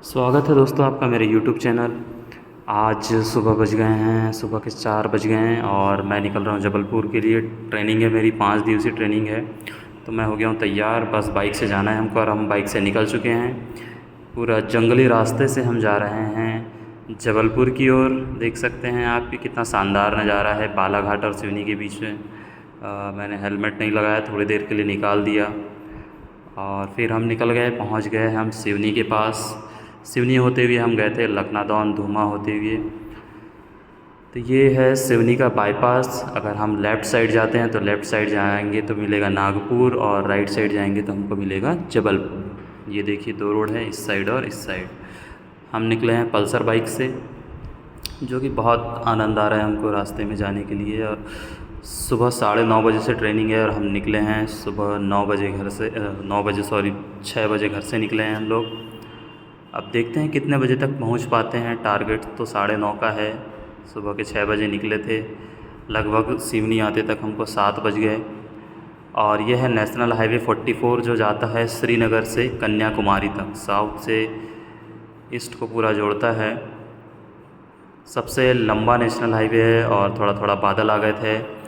स्वागत है दोस्तों आपका मेरे YouTube चैनल। आज सुबह बज गए हैं, सुबह के 4 बज गए हैं और मैं निकल रहा हूँ जबलपुर के लिए। ट्रेनिंग है मेरी, 5 दिवसीय ट्रेनिंग है। तो मैं हो गया हूँ तैयार, बस बाइक से जाना है हमको और हम बाइक से निकल चुके हैं। पूरा जंगली रास्ते से हम जा रहे हैं जबलपुर की ओर। देख सकते हैं आप कि कितना शानदार नज़ारा है बालाघाट और सिवनी के बीच में। मैंने हेलमेट नहीं लगाया, थोड़ी देर के लिए निकाल दिया और फिर हम निकल गए। पहुंच गए हम सिवनी के पास। सिवनी होते हुए हम गए थे लखनादौन, धूमा होते हुए। तो ये है सिवनी का बाईपास। अगर हम लेफ़्ट साइड जाते हैं तो लेफ़्ट साइड जाएंगे तो मिलेगा नागपुर, और राइट साइड जाएंगे तो हमको मिलेगा जबलपुर। ये देखिए 2 रोड है, इस साइड और इस साइड। हम निकले हैं पल्सर बाइक से, जो कि बहुत आनंद आ रहा है हमको रास्ते में जाने के लिए। और सुबह 9:30 बजे से ट्रेनिंग है और हम निकले हैं सुबह 9 बजे घर से, 9 बजे सॉरी 6 बजे घर से निकले हैं हम लोग। अब देखते हैं कितने बजे तक पहुंच पाते हैं। टारगेट तो 9:30 का है। सुबह के 6 बजे निकले थे, लगभग सिवनी आते तक हमको 7 बज गए। और यह है नेशनल हाईवे 44 जो जाता है श्रीनगर से कन्याकुमारी तक, साउथ से ईस्ट को पूरा जोड़ता है। सबसे लंबा नेशनल हाईवे है और थोड़ा थोड़ा बादल आ गए थे,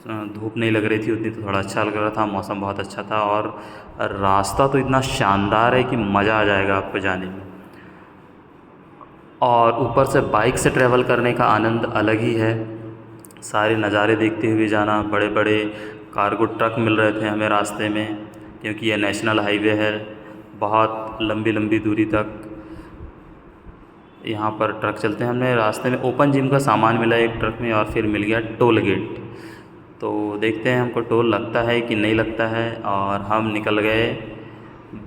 धूप नहीं लग रही थी उतनी, तो थोड़ा अच्छा लग रहा था, मौसम बहुत अच्छा था। और रास्ता तो इतना शानदार है कि मज़ा आ जाएगा आपको जाने में। और ऊपर से बाइक से ट्रैवल करने का आनंद अलग ही है। सारे नज़ारे देखते हुए जाना। बड़े बड़े कार्गो ट्रक मिल रहे थे हमें रास्ते में, क्योंकि यह नेशनल हाईवे है। बहुत लंबी लंबी दूरी तक यहाँ पर ट्रक चलते हैं। हमने रास्ते में ओपन जिम का सामान मिला एक ट्रक में, और फिर मिल गया टोल गेट। तो देखते हैं हमको टोल लगता है कि नहीं लगता है। और हम निकल गए,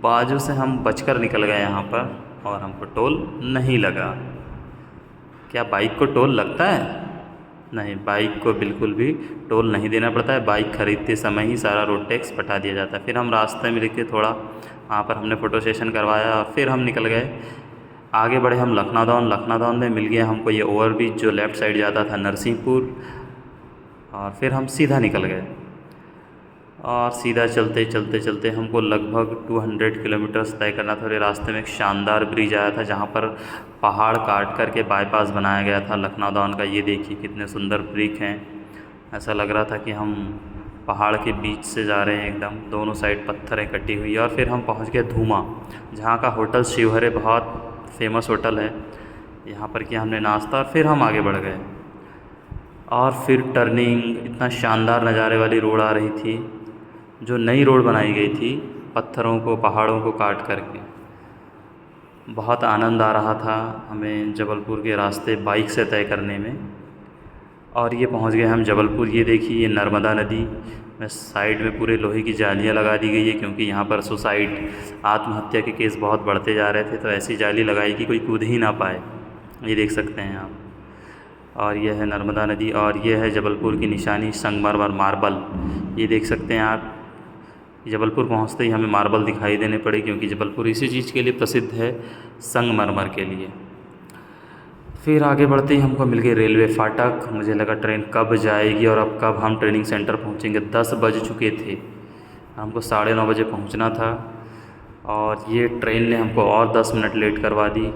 बाजू से हम बचकर निकल गए यहाँ पर, और हमको टोल नहीं लगा। क्या बाइक को टोल लगता है? नहीं, बाइक को बिल्कुल भी टोल नहीं देना पड़ता है। बाइक ख़रीदते समय ही सारा रोड टैक्स पटा दिया जाता है। फिर हम रास्ते में लेके थोड़ा वहाँ पर हमने फ़ोटो सेशन करवाया और फिर हम निकल गए। आगे बढ़े हम लखनादौन। लखनादौन में मिल गया हमको ये ओवरब्रिज जो लेफ़्ट साइड जाता था नरसिंहपुर। और फिर हम सीधा निकल गए और सीधा चलते चलते चलते हमको लगभग 200 किलोमीटर्स तय करना था। और रास्ते में एक शानदार ब्रिज आया था जहाँ पर पहाड़ काट करके बाईपास बनाया गया था लखनादौन का। ये देखिए कितने सुंदर ब्रिक हैं। ऐसा लग रहा था कि हम पहाड़ के बीच से जा रहे हैं एकदम, दोनों साइड पत्थरें कटी हुई। और फिर हम पहुँच गए धूमा, जहाँ का होटल शिवहरे बहुत फेमस होटल है। यहाँ पर किया हमने नाश्ता और फिर हम आगे बढ़ गए। और फिर टर्निंग, इतना शानदार नज़ारे वाली रोड आ रही थी, जो नई रोड बनाई गई थी पत्थरों को, पहाड़ों को काट करके। बहुत आनंद आ रहा था हमें जबलपुर के रास्ते बाइक से तय करने में। और ये पहुंच गए हम जबलपुर। ये देखिए ये नर्मदा नदी में साइड में पूरे लोहे की जालियां लगा दी गई है, क्योंकि यहाँ पर सुसाइड, आत्महत्या के केस बहुत बढ़ते जा रहे थे। तो ऐसी जाली लगाई कि कोई कूद ही ना पाए। ये देख सकते हैं आप। और यह है नर्मदा नदी, और यह है जबलपुर की निशानी संगमरमर मार्बल। ये देख सकते हैं आप। जबलपुर पहुंचते ही हमें मार्बल दिखाई देने पड़े, क्योंकि जबलपुर इसी चीज़ के लिए प्रसिद्ध है, संगमरमर के लिए। फिर आगे बढ़ते ही हमको मिल गई रेलवे फाटक। मुझे लगा ट्रेन कब जाएगी और अब कब हम ट्रेनिंग सेंटर पहुंचेंगे। 10 बज चुके थे, हमको 9:30 बजे पहुंचना था। और ये ट्रेन ने हमको और 10 मिनट लेट करवा दी।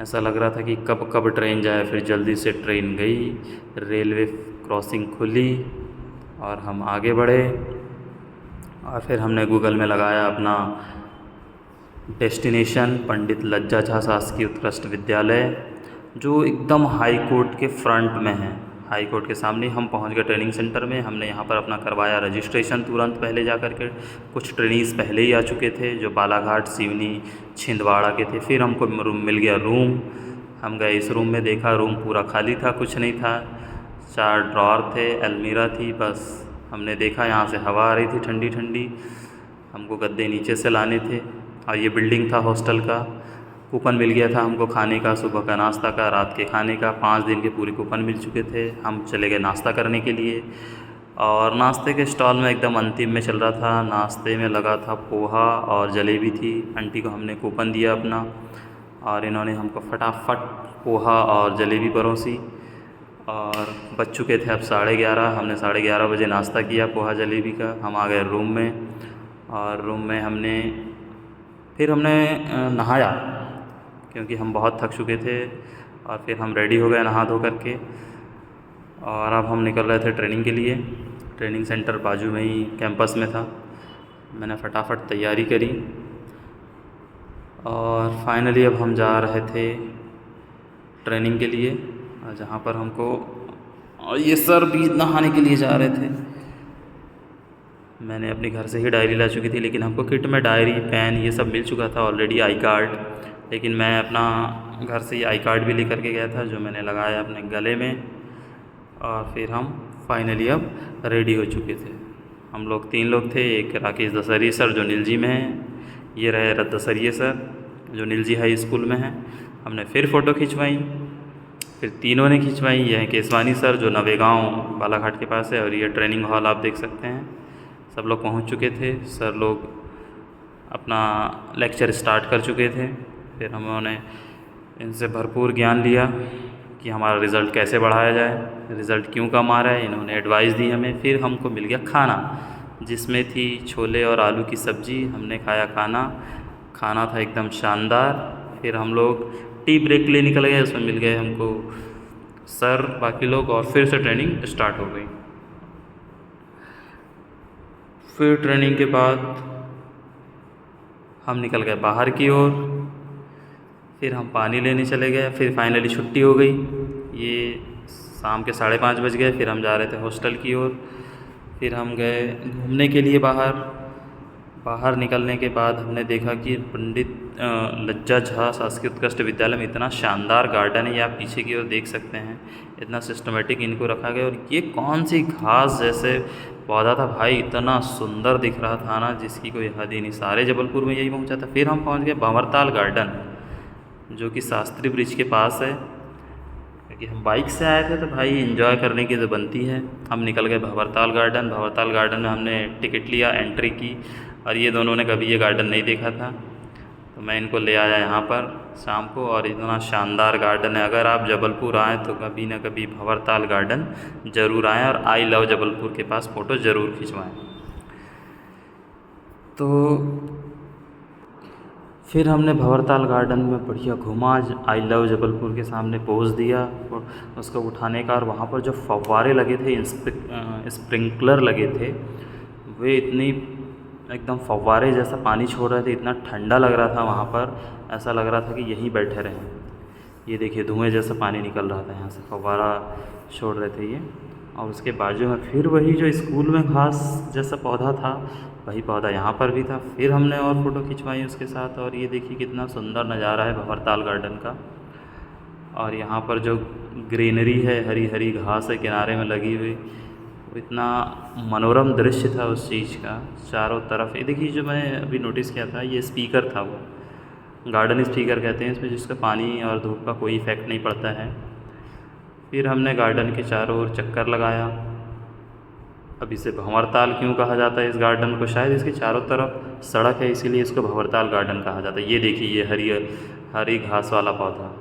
ऐसा लग रहा था कि कब कब ट्रेन जाए। फिर जल्दी से ट्रेन गई, रेलवे क्रॉसिंग खुली और हम आगे बढ़े। और फिर हमने गूगल में लगाया अपना डेस्टिनेशन, पंडित लज्जा झा शासकीय उत्कृष्ट विद्यालय, जो एकदम हाई कोर्ट के फ्रंट में है। हाई कोर्ट के सामने हम पहुंच गए ट्रेनिंग सेंटर में। हमने यहाँ पर अपना करवाया रजिस्ट्रेशन तुरंत पहले जा कर के। कुछ ट्रेनीज़ पहले ही आ चुके थे जो बालाघाट, सिवनी, छिंदवाड़ा के थे। फिर हमको मिल गया रूम। हम गए इस रूम में, देखा रूम पूरा खाली था, कुछ नहीं था। 4 ड्रॉर थे, अलमीरा थी, बस। हमने देखा यहाँ से हवा आ रही थी ठंडी ठंडी। हमको गद्दे नीचे से लाने थे। और ये बिल्डिंग था हॉस्टल का। कूपन मिल गया था हमको खाने का, सुबह का नाश्ता का, रात के खाने का। 5 दिन के पूरे कूपन मिल चुके थे। हम चले गए नाश्ता करने के लिए। और नाश्ते के स्टॉल में एकदम अंतिम में चल रहा था। नाश्ते में लगा था पोहा और जलेबी थी। आंटी को हमने कूपन दिया अपना, और इन्होंने हमको फटाफट पोहा और जलेबी परोसी। और बज चुके थे अब 11:30। हमने 11:30 बजे नाश्ता किया पोहा जलेबी का। हम आ गए रूम में, और रूम में हमने नहाया। क्योंकि हम बहुत थक चुके थे। और फिर हम रेडी हो गए नहा धो करके, और अब हम निकल रहे थे ट्रेनिंग के लिए। ट्रेनिंग सेंटर बाजू में ही कैंपस में था। मैंने फटाफट तैयारी करी और फाइनली अब हम जा रहे थे ट्रेनिंग के लिए, जहाँ पर हमको, और ये सर भी नहाने के लिए जा रहे थे। मैंने अपने घर से ही डायरी ला चुकी थी, लेकिन हमको किट में डायरी, पेन ये सब मिल चुका था ऑलरेडी, आई कार्ड। लेकिन मैं अपना घर से ही आई कार्ड भी लेकर के गया था, जो मैंने लगाया अपने गले में। और फिर हम फाइनली अब रेडी हो चुके थे। हम लोग 3 लोग थे, एक राकेश दसरी सर जो नीलजी में हैं, ये रहे रत दसरिये सर जो नीलजी हाई स्कूल में हैं। हमने फिर फ़ोटो खिंचवाई, फिर तीनों ने खिंचवाई। यह है केसवानी सर जो नवेगांव बालाघाट के पास है, और ये ट्रेनिंग हॉल आप देख सकते हैं। सब लोग पहुंच चुके थे, सर लोग अपना लेक्चर स्टार्ट कर चुके थे। फिर उन्होंने इनसे भरपूर ज्ञान लिया कि हमारा रिज़ल्ट कैसे बढ़ाया जाए, रिज़ल्ट क्यों कम आ रहा है, इन्होंने एडवाइस दी हमें। फिर हमको मिल गया खाना, जिसमें थी छोले और आलू की सब्ज़ी। हमने खाया खाना था एकदम शानदार। फिर हम लोग टी ब्रेक के लिए निकल गए, उसमें मिल गए हमको सर, बाकी लोग, और फिर से ट्रेनिंग स्टार्ट हो गई। फिर ट्रेनिंग के बाद हम निकल गए बाहर की ओर। फिर हम पानी लेने चले गए। फिर फाइनली छुट्टी हो गई, ये शाम के 5:30 बज गए। फिर हम जा रहे थे हॉस्टल की ओर। फिर हम गए घूमने के लिए बाहर निकलने के बाद हमने देखा कि पंडित लज्जा झा शासकीय उत्कृष्ट विद्यालय में इतना शानदार गार्डन है, ये आप पीछे की ओर देख सकते हैं। इतना सिस्टमेटिक इनको रखा गया, और ये कौन सी घास जैसे पौधा था भाई, इतना सुंदर दिख रहा था ना, जिसकी कोई हद ही नहीं। सारे जबलपुर में यही पहुंचा था। फिर हम पहुंच गए भंवरताल गार्डन, जो कि शास्त्री ब्रिज के पास है। क्योंकि हम बाइक से आए थे तो भाई एंजॉय करने की तो बनती है। हम निकल गए भंवरताल गार्डन में हमने टिकट लिया, एंट्री की। और ये दोनों ने कभी ये गार्डन नहीं देखा था, तो मैं इनको ले आया यहाँ पर शाम को। और इतना शानदार गार्डन है, अगर आप जबलपुर आएँ तो कभी ना कभी भंवरताल गार्डन ज़रूर आएँ, और आई लव जबलपुर के पास फ़ोटो ज़रूर खिंचवाएँ। तो फिर हमने भंवरताल गार्डन में बढ़िया घूमा, आई लव जबलपुर के सामने पोज दिया उसको उठाने का। और वहाँ पर जो फव्वारे लगे थे, स्प्रिंकलर लगे थे, वे इतनी एकदम फव्वारे जैसा पानी छोड़ रहे थे, इतना ठंडा लग रहा था वहाँ पर, ऐसा लग रहा था कि यहीं बैठे रहें। ये देखिए धुएं जैसा पानी निकल रहा था, यहाँ से फव्वारा छोड़ रहे थे ये। और उसके बाजू में फिर वही जो स्कूल में घास जैसा पौधा था, वही पौधा यहाँ पर भी था। फिर हमने और फ़ोटो खिंचवाई उसके साथ। और ये देखिए कितना सुंदर नज़ारा है भंवरताल गार्डन का। और यहाँ पर जो ग्रीनरी है, हरी हरी घास है किनारे में लगी हुई, इतना मनोरम दृश्य था उस चीज़ का चारों तरफ। ये देखिए जो मैंने अभी नोटिस किया था, ये स्पीकर था, वो गार्डन स्पीकर कहते हैं इसमें, जिसका पानी और धूप का कोई इफ़ेक्ट नहीं पड़ता है। फिर हमने गार्डन के चारों ओर चक्कर लगाया। अब इसे भंवरताल क्यों कहा जाता है इस गार्डन को, शायद इसके चारों तरफ सड़क है इसीलिए इसको भंवरताल गार्डन कहा जाता है। ये देखिए ये हरी घास वाला पौधा।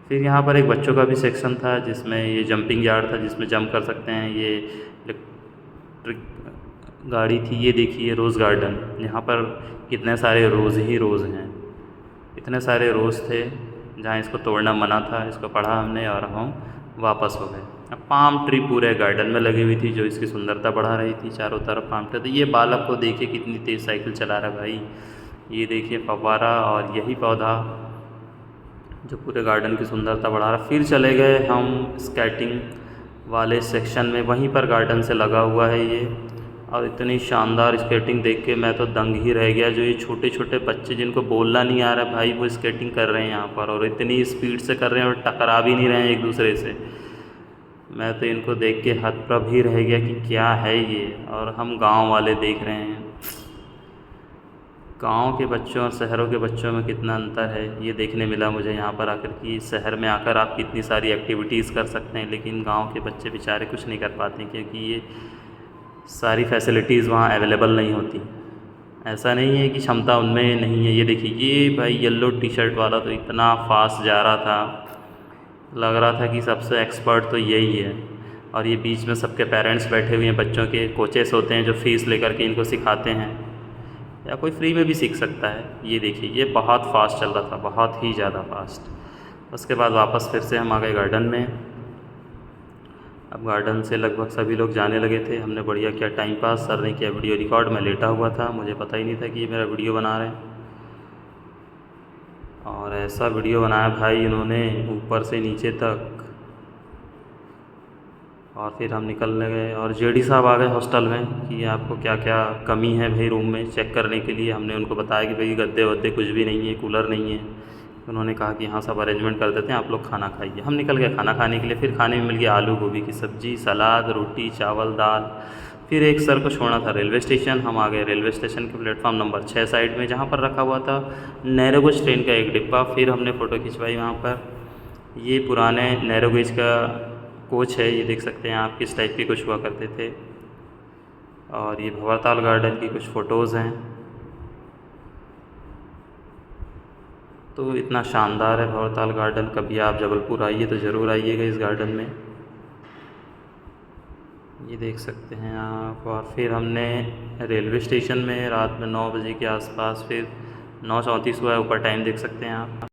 फिर यहाँ पर एक बच्चों का भी सेक्शन था, जिसमें ये जंपिंग यार्ड था, जिसमें जंप कर सकते हैं। ये इलेक्ट्रिक गाड़ी थी। ये देखिए रोज़ गार्डन, यहाँ पर कितने सारे रोज़ ही रोज़ हैं, इतने सारे रोज़ थे। जहाँ इसको तोड़ना मना था, इसको पढ़ा हमने और हम वापस हो गए। अब पाम ट्री पूरे गार्डन में लगी हुई थी, जो इसकी सुंदरता बढ़ा रही थी। चारों तरफ पाम ट्री। तो ये बालक को देखिए कितनी तेज़ साइकिल चला रहा है भाई, ये देखिए फव्वारा और यही पौधा जो पूरे गार्डन की सुंदरता बढ़ा रहा। फिर चले गए हम स्केटिंग वाले सेक्शन में, वहीं पर गार्डन से लगा हुआ है ये। और इतनी शानदार स्केटिंग देख के मैं तो दंग ही रह गया। जो ये छोटे छोटे बच्चे जिनको बोलना नहीं आ रहा भाई, वो स्केटिंग कर रहे हैं यहाँ पर, और इतनी स्पीड से कर रहे हैं और टकरा भी नहीं रहे हैं एक दूसरे से। मैं तो इनको देख के हतप्रभ ही रह गया कि क्या है ये। और हम गांव वाले देख रहे हैं, गांव के बच्चों और शहरों के बच्चों में कितना अंतर है, ये देखने मिला मुझे यहाँ पर आकर। कि शहर में आकर आप कितनी सारी एक्टिविटीज़ कर सकते हैं, लेकिन गांव के बच्चे बेचारे कुछ नहीं कर पाते, क्योंकि ये सारी फैसिलिटीज़ वहाँ अवेलेबल नहीं होती। ऐसा नहीं है कि क्षमता उनमें नहीं है। ये देखिए ये भाई येलो टी शर्ट वाला तो इतना फास्ट जा रहा था, लग रहा था कि सबसे एक्सपर्ट तो यही है। और ये बीच में सबके पेरेंट्स बैठे हुए हैं, बच्चों के कोचेस होते हैं जो फ़ीस लेकर के इनको सिखाते हैं। या कोई फ्री में भी सीख सकता है। ये देखिए ये बहुत फास्ट चल रहा था, बहुत ही ज़्यादा फास्ट। उसके बाद वापस फिर से हम आ गए गार्डन में। अब गार्डन से लगभग सभी लोग जाने लगे थे। हमने बढ़िया किया टाइम पास, सर ने किया वीडियो रिकॉर्ड, मैं लेटा हुआ था, मुझे पता ही नहीं था कि ये मेरा वीडियो बना रहे हैं। और ऐसा वीडियो बनाया भाई इन्होंने ऊपर से नीचे तक। और फिर हम निकलने गए और जेडी साहब आ गए हॉस्टल में कि आपको क्या क्या कमी है भाई रूम में चेक करने के लिए। हमने उनको बताया कि भाई गद्दे वद्दे कुछ भी नहीं है, कूलर नहीं है। उन्होंने कहा कि हाँ सब अरेंजमेंट कर देते हैं, आप लोग खाना खाइए। हम निकल गए खाना खाने के लिए। फिर खाने में मिल गया आलू गोभी की सब्ज़ी, सलाद, रोटी, चावल, दाल। फिर एक सर को छोड़ना था रेलवे स्टेशन। हम आ गए रेलवे स्टेशन के प्लेटफॉर्म नंबर 6 साइड में, जहाँ पर रखा हुआ था नैरोगेज ट्रेन का एक डिब्बा। फिर हमने फ़ोटो खिंचवाई वहाँ पर। ये पुराने नैरोगेज का कोच है, ये देख सकते हैं आप किस टाइप के कुछ हुआ करते थे। और ये भंवरताल गार्डन की कुछ फ़ोटोज़ हैं। तो इतना शानदार है भंवरताल गार्डन, कभी आप जबलपुर आइए तो ज़रूर आइएगा इस गार्डन में। ये देख सकते हैं आप। और फिर हमने रेलवे स्टेशन में रात में 9 बजे के आसपास, फिर 9:34 हुआ है, ऊपर टाइम देख सकते हैं आप।